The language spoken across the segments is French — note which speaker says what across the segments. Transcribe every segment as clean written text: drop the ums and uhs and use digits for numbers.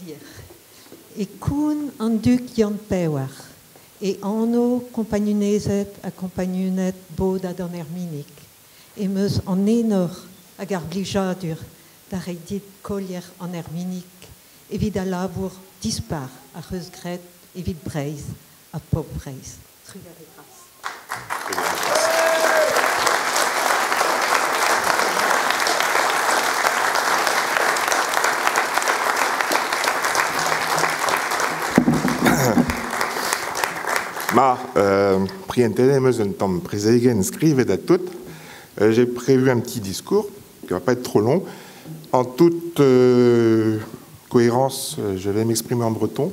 Speaker 1: dire. Et kun an duk Jan Pewer. Et anno compagnonezet a compagnonet boda dan erminik. Et meus an enor hag ar blijadur d'ar dit kollier an erminik. Evit a labour dispar a reus gret evit breiz a pop breiz. Trugar e gras.
Speaker 2: Ma, prientenemeus un temps présegen scrivet à tout. J'ai prévu un petit discours qui ne va pas être trop long. En toute cohérence, je vais m'exprimer en breton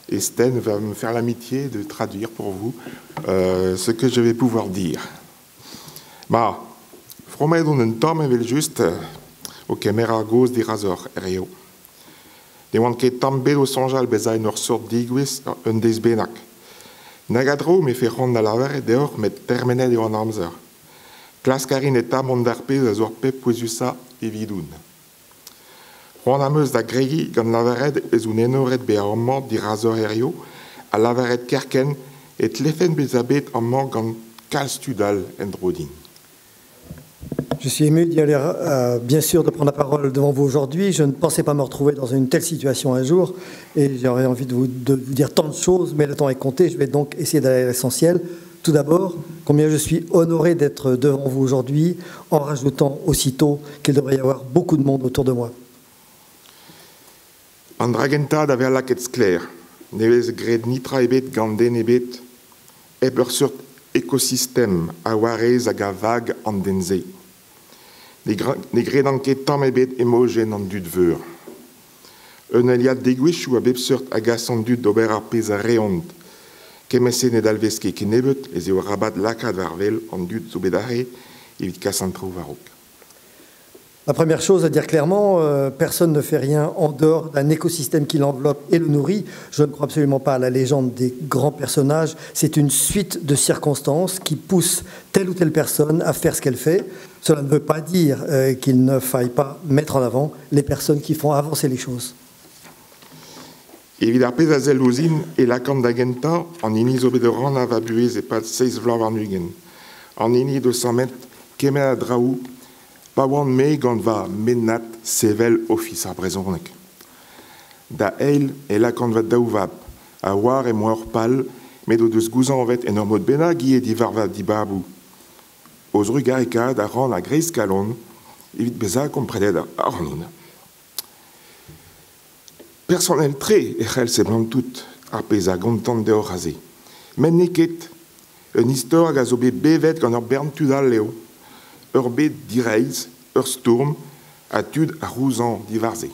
Speaker 2: et Sten va me faire l'amitié de traduire pour vous ce que je vais pouvoir dire. Ma, fromedon un temps evel juste au camera gauche des razors rio. De wan ket tambe o sonjal bezañ ur sort digwis un des benak. Nagadro me fait rond à la verre dehors met terminé de an amzer. Klaskarin et tam on d'arpez a zor pep poezusa evidoun. Ron ameus da gregi gant lavaret ez un enoret be a ammant di razor erio a lavaret kerken et lefen bezabet ammant gant kalstudal endrodin.
Speaker 3: Je suis ému d'y aller, bien sûr, de prendre la parole devant vous aujourd'hui. Je ne pensais pas me retrouver dans une telle situation un jour et j'aurais envie de vous dire tant de choses, mais le temps est compté. Je vais donc essayer d'aller à l'essentiel. Tout d'abord, combien je suis honoré d'être devant vous aujourd'hui, en rajoutant aussitôt qu'il devrait y avoir beaucoup de monde autour de moi.
Speaker 2: Andragenta d'aver laketz clair, nevez gred nitra ebet ganden ebet, eber surt écosystème a warez hag a vag an denze. Ne gred anket tam ebet emogen an dud veur. Un aliat degouichou a bep surt hag a san dud d'ober ar pez a reont, kemese ne dalveske ken ebet ez eo rabat lakad varvel an dud zo bedare evit kasantrou varok.
Speaker 3: La première chose à dire clairement, personne ne fait rien en dehors d'un écosystème qui l'enveloppe et le nourrit. Je ne crois absolument pas à la légende des grands personnages. C'est une suite de circonstances qui poussent telle ou telle personne à faire ce qu'elle fait. Cela ne veut pas dire qu'il ne faille pas mettre en avant les personnes qui font avancer les choses.
Speaker 2: Evit ar pez a zel ouzin e lakant da genta an ini zo bet ran a va buez e pat 6 vloaz war nugen. An ini 200 met kemet a draou pa oan me gant va menat sevel office ar brezhoneg. Da eil e lakant va daou vab, a war e moa ur pal, met o deus gouzan vet en ur mod bennak gi e di varva di babou. Oz rugarekad a ran a greiz kalon, evit beza kompredet ar anoun. Personnel tre e c'hell se blant tout ar pez a gantant de ur raze. Men neket, un istor hag a zo bet bevet gant ur bern tudal leo, ur bet direiz, ur stourm, a tud a rouzan divarze.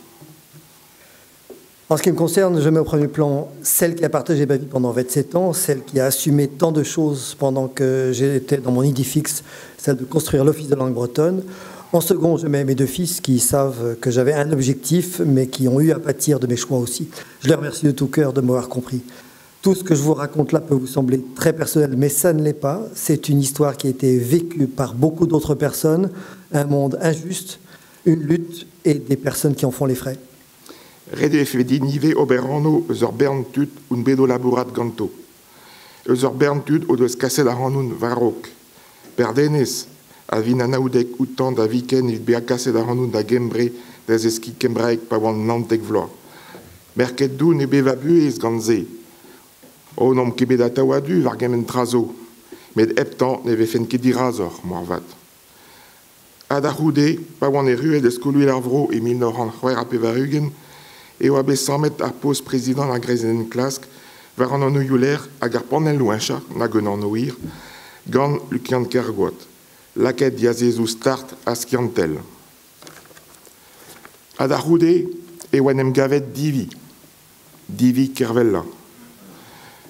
Speaker 3: En ce qui me concerne, je mets au premier plan celle qui a partagé ma vie pendant 27 ans, celle qui a assumé tant de choses pendant que j'étais dans mon idée fixe, celle de construire l'Office de langue bretonne. En second, je mets mes deux fils qui savent que j'avais un objectif, mais qui ont eu à pâtir de mes choix aussi. Je les remercie de tout cœur de m'avoir compris. Tout ce que je vous raconte là peut vous sembler très personnel, mais ça ne l'est pas. C'est une histoire qui a été vécue par beaucoup d'autres personnes, un monde injuste, une lutte et des personnes qui en font les frais.
Speaker 2: Rede fedi nive oberano eus bern tud un bedo labourat ganto. Eus bern tud o deus kaset a ranoun varok. Perdenez, a vin anaoudek outan da viken evit bea kaset a ranoun da gembre da zeski kembraek pa oan nantek vloaz. Merket dou ne be va buez gant ze. O nom ket bet a taouadu var gemen trazo, met heptan ne vefen ket dirazor, moar vat. Ad ar roude, pa oan e ruet e skoluet ar vro e 1900 a pevarugen, e oa bet 100 met ar post prezident a grezen klask, var an an ouioler hag ar panel louencha, na gant an ouir, gant lukiant kergoat. Laket diazezou start a skiantel. Ad ar roude, e oan em gavet divi kervella.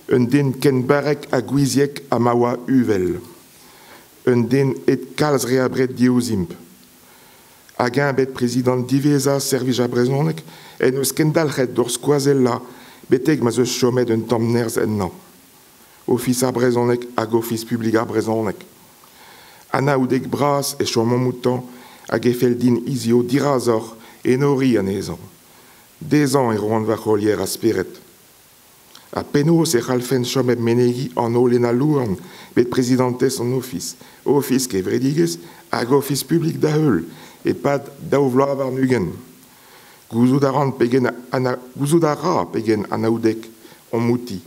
Speaker 2: Un den ken barek a gouiziek a mawa uvel. Un den et kalz reabret diouzimp. Hag un bet prezident diveza servij a brezhoneg, en eus ken dalc'het d'ur skoazella beteg ma eus chomet un tamm nerz ennan. Office a brezhoneg hag office publik a brezhoneg. Anaoudek bras e chomant moutan hag efel din izio dirazor en ori an ezan. 10 ans et ronde va relier à spirit. A penos et Ralphen Chom et Menegi en olena louan, bet présidente son office. Office qui est vredigues, ag office public d'Aheul, et pas d'Auvla Varnugen. Gouzoudara pegen anaoudek, on mouti.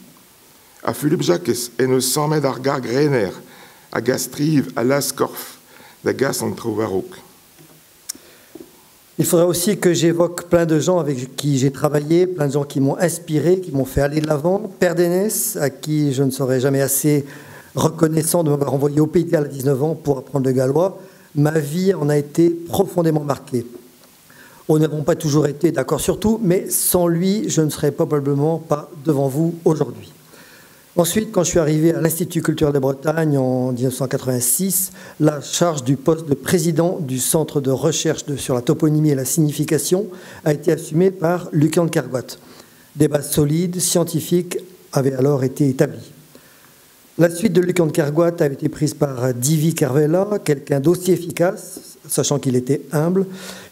Speaker 2: A Philippe Jacques, et ne s'en met d'argar grener, à Gastrive, à Lascorf, d'Agas en Trouvarouk.
Speaker 3: Il faudra aussi que j'évoque plein de gens avec qui j'ai travaillé, plein de gens qui m'ont inspiré, qui m'ont fait aller de l'avant. Père d'Enès, à qui je ne serai jamais assez reconnaissant de m'avoir envoyé au Pays de Galles à 19 ans pour apprendre le gallois. Ma vie en a été profondément marquée. Nous n'avons pas toujours été d'accord sur tout, mais sans lui, je ne serais probablement pas devant vous aujourd'hui. Ensuite, quand je suis arrivé à l'Institut culturel de Bretagne en 1986, la charge du poste de président du Centre de recherche sur la toponymie et la signification a été assumée par Lucan Kergoat. Des bases solides, scientifiques, avaient alors été établies. La suite de Lucan Kergoat a été prise par Divi Kervella, quelqu'un d'aussi efficace, sachant qu'il était humble,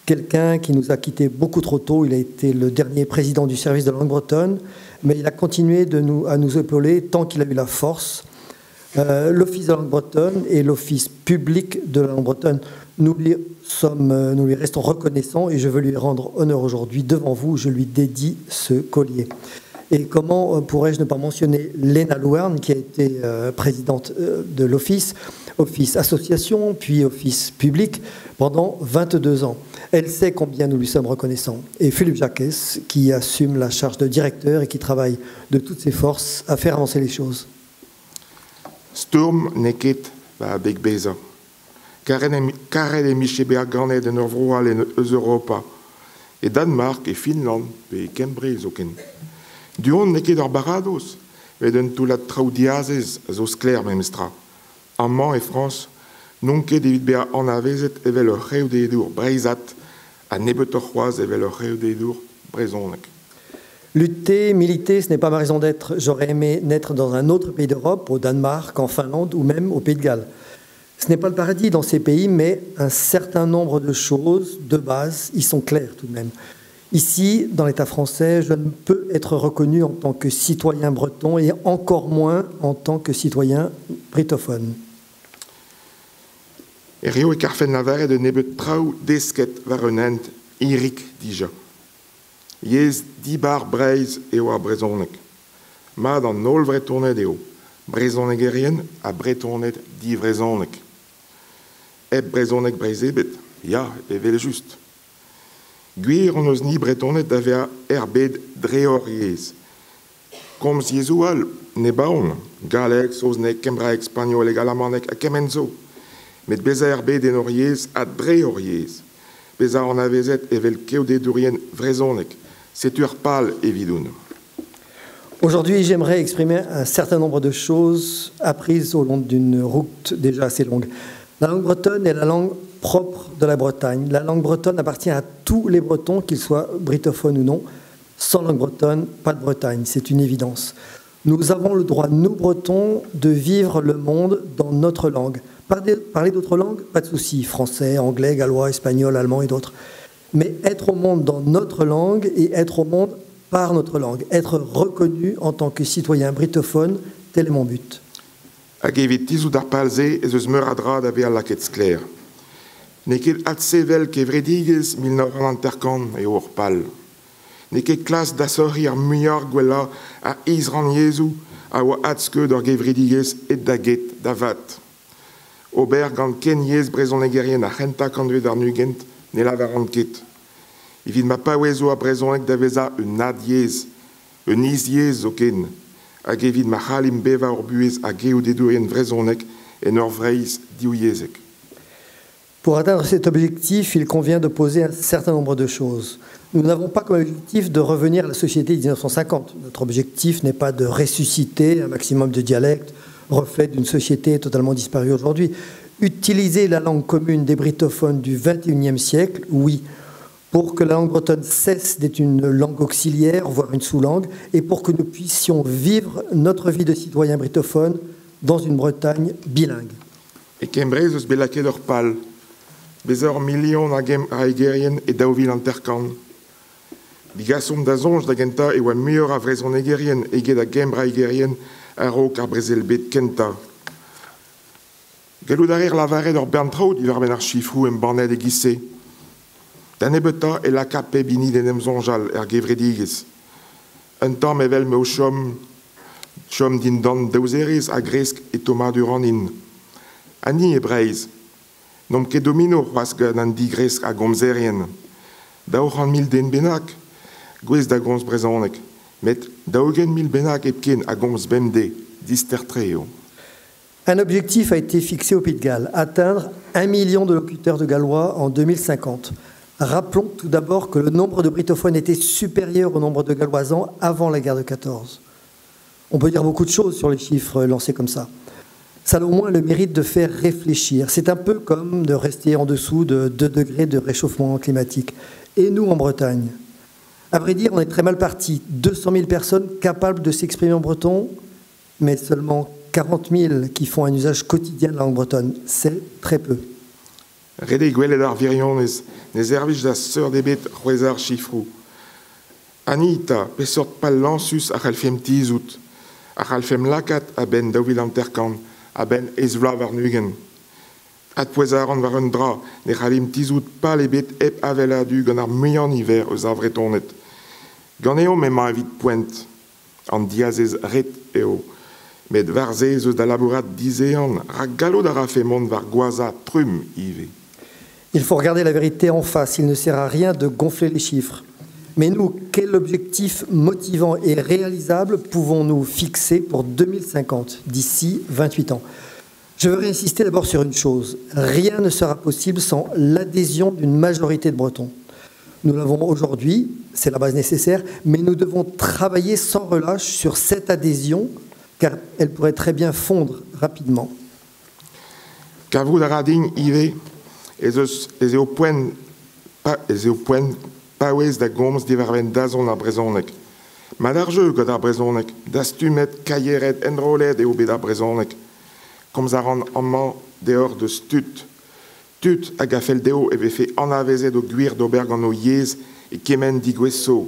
Speaker 3: quelqu'un qui nous a quittés beaucoup trop tôt. Il a été le dernier président du service de langue bretonne, mais il a continué à nous épauler tant qu'il a eu la force. L'Office de la langue bretonne et l'Office public de la langue bretonne, nous lui restons reconnaissants et je veux lui rendre honneur aujourd'hui. Devant vous, je lui dédie ce collier. Et comment pourrais-je ne pas mentionner Léna Louarn, qui a été présidente de l'Office, Office association, puis Office public, pendant 22 ans. Elle sait combien nous lui sommes reconnaissants. Et Philippe Jacques, qui assume la charge de directeur et qui travaille de toutes ses forces à faire avancer les choses.
Speaker 2: Sturm nekit va big beza. Karen et Michébea Garnet de Norvroal et Europa. Et Danemark et Finlande et Cambridge aucun. Duon nekit barados, mais d'un tout la traudiazes zos clair memstra. Allemand et France, nunque David Bea en avezet evel le reu d'edur breizat, à Nebetorroise evel le reu d'edur brezonek.
Speaker 3: Lutter, militer, ce n'est pas ma raison d'être. J'aurais aimé naître dans un autre pays d'Europe, au Danemark, en Finlande ou même au Pays de Galles. Ce n'est pas le paradis dans ces pays, mais un certain nombre de choses, de base, y sont claires tout de même. Ici, dans l'État français, je ne peux être reconnu en tant que citoyen breton et encore moins en tant que citoyen britophone.
Speaker 2: Rio et Carfen Navarre de Nebetrau desket varenent Irik dija. Yez dibar breiz eo a brezonek. Ma dans nol vretournet eo. Brezonegerien a bretournet di vrezonek. Eb brezonek breizebet. Ja, evel just. Guir on os ni bretournet d'avea erbed dreoriez. Comme Jésual ne baon. Galex osnek kembra espagnol et galamanek a kemenzo. Met beza erbed enoriez a dreoriez. Beza en avezet evel keodedurien vrezonek. C'est urpal évident.
Speaker 3: Aujourd'hui, j'aimerais exprimer un certain nombre de choses apprises au long d'une route déjà assez longue. La langue bretonne est la langue propre de la Bretagne. La langue bretonne appartient à tous les Bretons, qu'ils soient britophones ou non. Sans langue bretonne, pas de Bretagne, c'est une évidence. Nous avons le droit, nous Bretons, de vivre le monde dans notre langue. Parler d'autres langues, pas de souci. Français, anglais, gallois, espagnol, allemand et d'autres. Mais être au monde dans notre langue et être au monde par notre langue. Être reconnu en tant que citoyen britophone, tel est mon but.
Speaker 2: Agevit tizu d'arpalze ez eus meur adra da veal laketz kler. Neket atsevel ke vrediges 1940 e urpal. Neket klas d'asori ar muiar gwella a izran Jezu a oa atske d'or gevrediges et daget davat. Ober gant ken yez brezonegerien a c'henta kandvet ar nugent ne la varantket. Evit ma paouezo a brezonek da veza un adiez, un iziez zo ken. Hag evit ma c'halim beva ur buez a geo dedurien vrezonek en ur vreiz diouyezek.
Speaker 3: Pour atteindre cet objectif, il convient de poser un certain nombre de choses. Nous n'avons pas comme objectif de revenir à la société de 1950. Notre objectif n'est pas de ressusciter un maximum de dialectes, reflet d'une société totalement disparue aujourd'hui. Utiliser la langue commune des britophones du XXIe siècle, oui, pour que la langue bretonne cesse d'être une langue auxiliaire, voire une sous-langue, et pour que nous puissions vivre notre vie de citoyens britophones dans une Bretagne bilingue.
Speaker 2: Et Cambridge eus belaket ur pal. Bezer million a gem a egerien e daouvil an terkan. Ligasum da zonj da genta e oa meilleur a vrezon egerien ege da gembra egerien a rok ar brezel bet kenta. Galou d'arir la varet ur berntraud iver ben ar chifrou em baned e gisse. Da nebeta e la kape bini den em zonjal er gevredigez. Un temps mevel me o chom din dan daouzeriz a gresk e Thomas Duranin. Ani e breiz. Nom ket domino c'hoaz gant an di gresk a gomzerien. Daoc'han mil den benak, gwez da gomz brezonek, met daogen mil benak epken a gomz bemde, distertreo.
Speaker 3: Un objectif a été fixé au Pays de Galles, atteindre 1 million de locuteurs de gallois en 2050. Rappelons tout d'abord que le nombre de brittophones était supérieur au nombre de galloisans avant la guerre de 14. On peut dire beaucoup de choses sur les chiffres lancés comme ça. Ça a au moins le mérite de faire réfléchir. C'est un peu comme de rester en dessous de 2 degrés de réchauffement climatique. Et nous, en Bretagne, à vrai dire, on est très mal partis. 200 000 personnes capables de s'exprimer en breton, mais seulement 40 000 qui font un usage quotidien de la langue bretonne. C'est très peu.
Speaker 2: Rede gwelet ar virionez, ne ervich da seur debet c'hwezar chifrou. Anita, pesort pal lansus a c'halfem tizout, a c'halfem lakat a ben daouvil anterkan, a ben ezvla var nugen. At pouezaran war un dra, ne c'halim tizout pal ebet ep avel adu gant ar meillan hiver eus ar vretonet. Gant eo memañ evit poent, an diazez ret eo, met varzez eus da labourat dizean, ra gallo da rafemont var gwaza trum ive.
Speaker 3: Il faut regarder la vérité en face. Il ne sert à rien de gonfler les chiffres. Mais nous, quel objectif motivant et réalisable pouvons-nous fixer pour 2050, d'ici 28 ans? Je veux insister d'abord sur une chose. Rien ne sera possible sans l'adhésion d'une majorité de Bretons. Nous l'avons aujourd'hui, c'est la base nécessaire, mais nous devons travailler sans relâche sur cette adhésion, car elle pourrait très bien fondre rapidement.
Speaker 2: Kavou da rading ive, ez eo poen paouez da gomz diverven dazon ar brezonek. Mad ar jeu gant ar brezonek, da stumet, kaieret, enrolet eo bet ar brezonek. Komz a ran amman deor de stut. Tut hag a fel deo e vefe anavezet o gwir d'ober gant o yez e kemen digweso.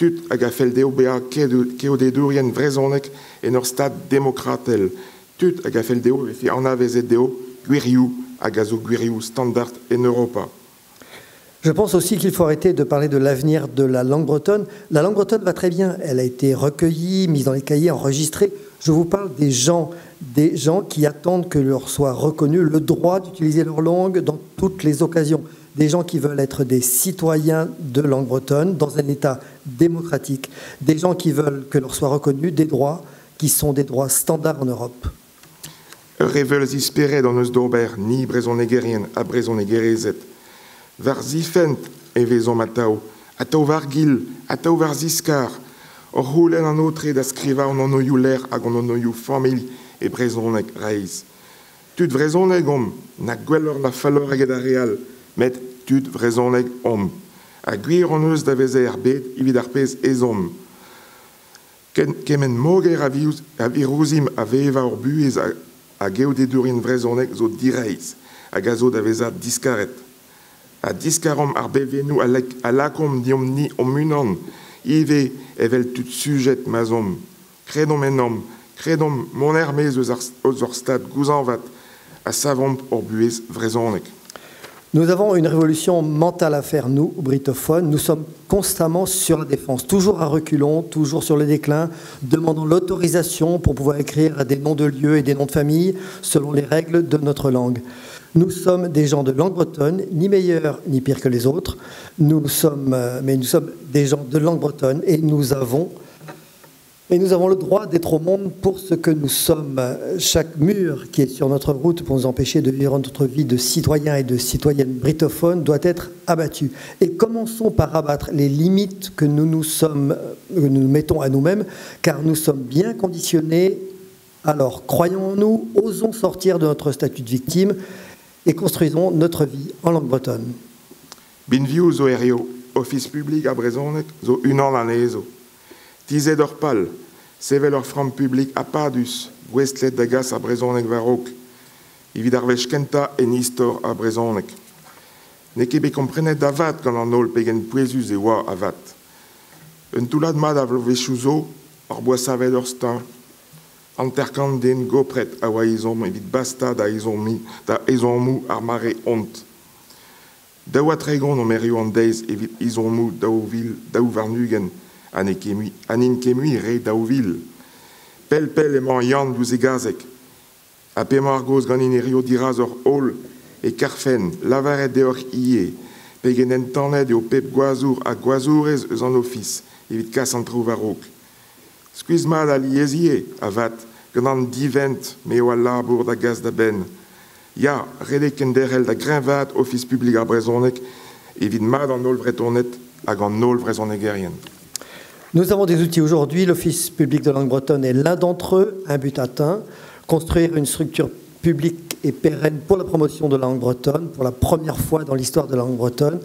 Speaker 2: Tut hag a fel deo bea keo dedourien vrezonek en ur stad demokratel. Tut hag a fel deo e vefe anavezet deo gwirioù hag a zo gwirioù standard en Europa.
Speaker 3: Je pense aussi qu'il faut arrêter de parler de l'avenir de la langue bretonne. La langue bretonne va très bien. Elle a été recueillie, mise dans les cahiers, enregistrée. Je vous parle des gens qui attendent que leur soit reconnu le droit d'utiliser leur langue dans toutes les occasions. Des gens qui veulent être des citoyens de langue bretonne dans un État démocratique. Des gens qui veulent que leur soient reconnus des droits qui sont des droits standards en Europe.
Speaker 2: Reveulz isperet an eus d'ober ni brezonegerien a brezonegezet. Var zifent e vezon matao, atao var gil, atao var ziskar, or roulen an otre da skriva an onoioù ler hag an onoioù familh e brezonek reiz. Tud vrezoneg om, na gwellor na fallor hag da real, met tud vrezoneg om. A gwir an eus da vezer bet evit ar pez ezom. Kemen moger a virouzim a veva ur buez a geodedurin vrezonek zo direiz, hag a zo da vezat diskaret. A diskarom ar bevenou a lakom diom ni omunan, ive evel tut sujet mazom. Kredom en om, kredom mon hermez eus ur stad gouzan vat, a savomp ur buez vrezonek.
Speaker 3: Nous avons une révolution mentale à faire, nous, brittophones. Nous sommes constamment sur la défense, toujours à reculons, toujours sur le déclin, demandant l'autorisation pour pouvoir écrire des noms de lieux et des noms de famille selon les règles de notre langue. Nous sommes des gens de langue bretonne, ni meilleurs ni pires que les autres. Mais nous sommes des gens de langue bretonne et nous avons le droit d'être au monde pour ce que nous sommes. Chaque mur qui est sur notre route pour nous empêcher de vivre notre vie de citoyens et de citoyennes brittophones doit être abattu. Et commençons par abattre les limites que nous nous mettons à nous-mêmes, car nous sommes bien conditionnés. Alors, croyons en nous, osons sortir de notre statut de victime et construisons notre vie en langue bretonne.
Speaker 2: Binviou zo erio, office public a brezonek, zo unan an ezo. Tized ur pal, sevel ur fram publik a padus, gwestlet da gas a brezonek varok. Evit ar vech kenta en istor a brezonek. Ne ket bet komprenet da vat gant an ol pegen pouezus e oa a vat. Un toulad mad a vlovechuzo, or bois savet ur stin. Anterkanden gopret a oa ezom evit basta da ezommu ar mare ont. Daoua tregon o merio an deiz evit ezommu daou varnugen anin kemui re daouvil. Pel emañ yann douz egazek. A pemañ ar goz gant inerio diraz ur hol e karfen, lavaret deoc'h ie, pegen en tanet eo pep gwazour a gwazourez eus an office, evit kas an trou varok. Skuiz mat a liezie, a vat, gant an divent me o al labour da gaz da ben. Ya, redek en derel da grenvat office public ar brezonek, evit mat an ol vretornet hag an ol vrezonegerien.
Speaker 3: Nous avons des outils aujourd'hui. L'Office public de langue bretonne est l'un d'entre eux, un but atteint. Construire une structure publique et pérenne pour la promotion de la langue bretonne, pour la première fois dans l'histoire de la langue bretonne.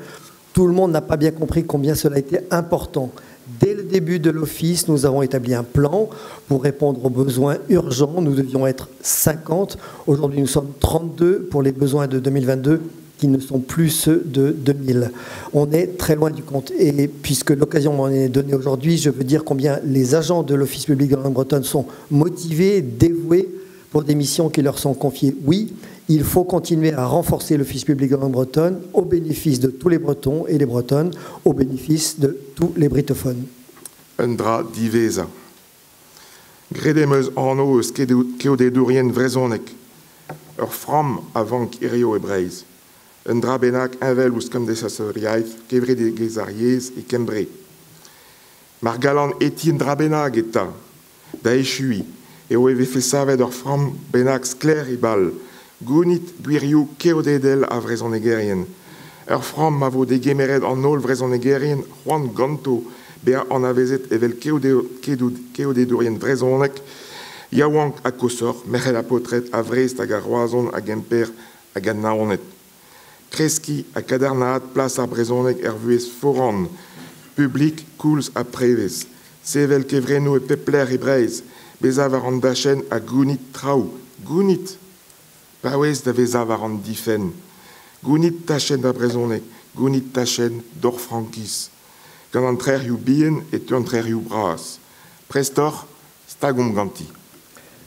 Speaker 3: Tout le monde n'a pas bien compris combien cela était important. Dès le début de l'Office, nous avons établi un plan pour répondre aux besoins urgents. Nous devions être 50. Aujourd'hui, nous sommes 32 pour les besoins de 2022. Qui ne sont plus ceux de 2000. On est très loin du compte. Et puisque l'occasion m'en est donnée aujourd'hui, je veux dire combien les agents de l'Office public de la langue bretonne sont motivés, dévoués pour des missions qui leur sont confiées. Oui, il faut continuer à renforcer l'Office public de la langue bretonne au bénéfice de tous les Bretons et les Bretonnes, au bénéfice de tous les brittophones.
Speaker 2: Undra diveza. Gredemeus anno eus keodedourien vrezonek. Ur fram avant kirio ebreiz. Un dra bennak invel ouz kom desasoriaeth, kevre de gezariez e kembre. Mar galant etien dra bennak eta, da echui, e o eve fe savet ur fram bennak skler e bal, gounit gwirioù keodedel a vrezonegerien. Ur fram ma vo de gemered an ol vrezonegerien, Juan Ganto, bea an avezet evel keodedourien vrezonek, yaouank a kosor, merel a potret a vrez hag a roazon hag emper hag a naonet. Kreski a kadarnaat plas ar brezonek vuez foran, publik koulz a prevez, sevel kevreno e pepler e breiz, bezav ar an dachen a gounit traoù, gounit, paouez da vezav ar an difen, gounit tachen da brezonek, gounit tachen d'or frankis, gant an trerioù bien et un trerioù bras, prestor stagom ganti.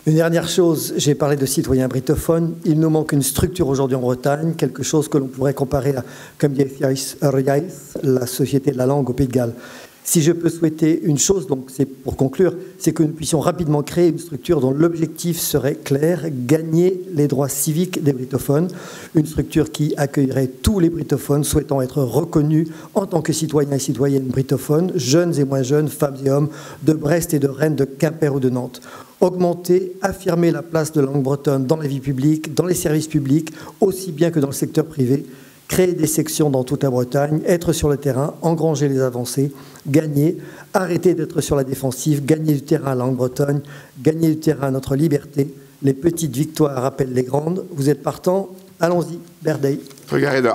Speaker 3: Une dernière chose, j'ai parlé de citoyens brittophones. Il nous manque une structure aujourd'hui en Bretagne, quelque chose que l'on pourrait comparer à Cymdeithas yr Iaith, la Société de la langue au Pays de Galles. Si je peux souhaiter une chose, donc c'est pour conclure, c'est que nous puissions rapidement créer une structure dont l'objectif serait clair, gagner les droits civiques des brittophones, une structure qui accueillerait tous les brittophones souhaitant être reconnus en tant que citoyens et citoyennes brittophones, jeunes et moins jeunes, femmes et hommes, de Brest et de Rennes, de Quimper ou de Nantes. Augmenter, affirmer la place de la langue bretonne dans la vie publique, dans les services publics, aussi bien que dans le secteur privé, créer des sections dans toute la Bretagne, être sur le terrain, engranger les avancées, gagner, arrêter d'être sur la défensive, gagner du terrain à la langue bretonne, gagner du terrain à notre liberté. Les petites victoires rappellent les grandes. Vous êtes partants? Allons-y, Berdey.
Speaker 2: Regardez